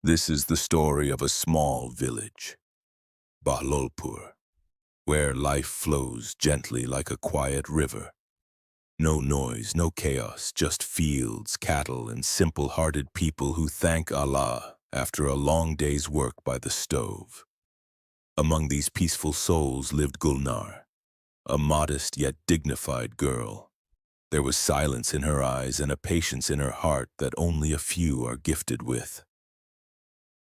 This is the story of a small village, Bahlolpur, where life flows gently like a quiet river. No noise, no chaos, just fields, cattle, and simple-hearted people who thank Allah after a long day's work by the stove. Among these peaceful souls lived Gulnar, a modest yet dignified girl. There was silence in her eyes and a patience in her heart that only a few are gifted with.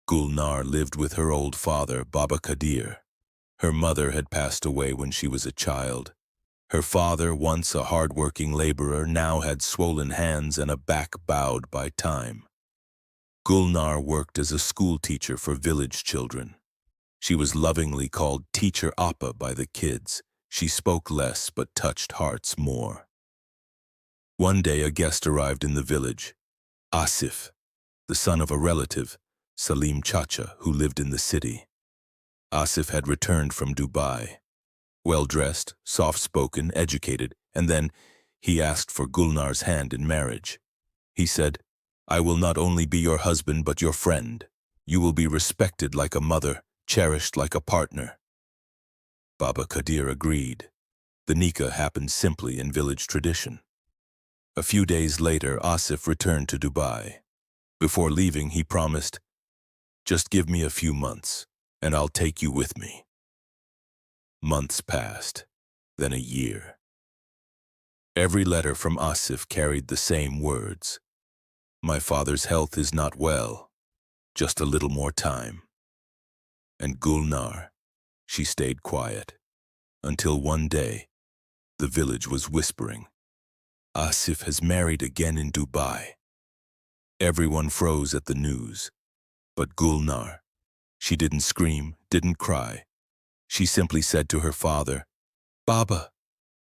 Gulnar lived with her old father, Baba Kadir. Her mother had passed away when she was a child. Her father, once a hard-working laborer, now had swollen hands and a back bowed by time. Gulnar worked as a school teacher for village children. She was lovingly called Teacher Appa by the kids. She spoke less but touched hearts more. One day a guest arrived in the village, Asif, the son of a relative, Salim Chacha, who lived in the city. Asif had returned from Dubai. Well-dressed, soft-spoken, educated, and then he asked for Gulnar's hand in marriage. He said, "I will not only be your husband but your friend. You will be respected like a mother, cherished like a partner." Baba Kadir agreed. The nikah happened simply in village tradition. A few days later, Asif returned to Dubai. Before leaving, he promised, "Just give me a few months, and I'll take you with me." Months passed, then a year. Every letter from Asif carried the same words. "My father's health is not well. Just a little more time." And Gulnar, she stayed quiet, until one day, the village was whispering, "Asif has married again in Dubai." Everyone froze at the news, but Gulnar, she didn't scream, didn't cry. She simply said to her father, "Baba,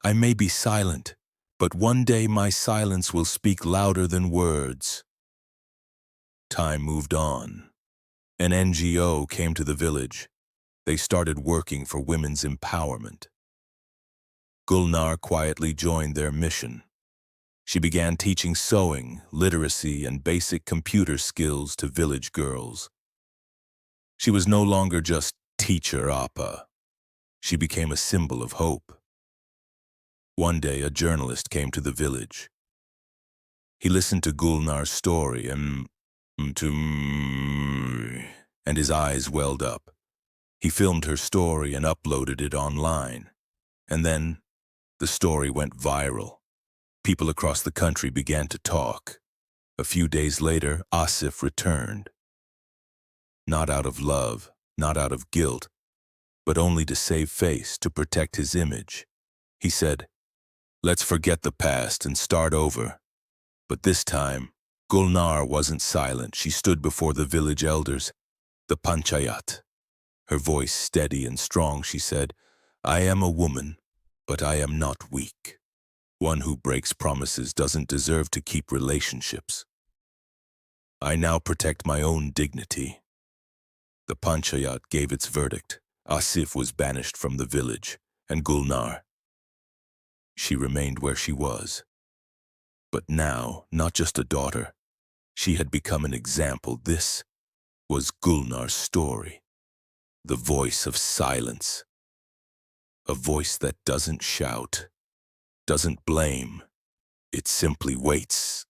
I may be silent, but one day my silence will speak louder than words." Time moved on. An NGO came to the village. They started working for women's empowerment. Gulnar quietly joined their mission. She began teaching sewing, literacy, and basic computer skills to village girls. She was no longer just Teacher Appa. She became a symbol of hope. One day, a journalist came to the village. He listened to Gulnar's story and his eyes welled up. He filmed her story and uploaded it online. And then, the story went viral. People across the country began to talk. A few days later, Asif returned. Not out of love, not out of guilt, but only to save face, to protect his image. He said, "Let's forget the past and start over." But this time, Gulnar wasn't silent. She stood before the village elders, the panchayat. Her voice steady and strong, she said, "I am a woman, but I am not weak. One who breaks promises doesn't deserve to keep relationships. I now protect my own dignity." The panchayat gave its verdict. Asif was banished from the village, and Gulnar, she remained where she was. But now, not just a daughter, she had become an example. This was Gulnar's story, the voice of silence, a voice that doesn't shout, doesn't blame, it simply waits,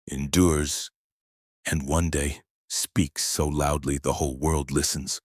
endures, and one day speaks so loudly the whole world listens.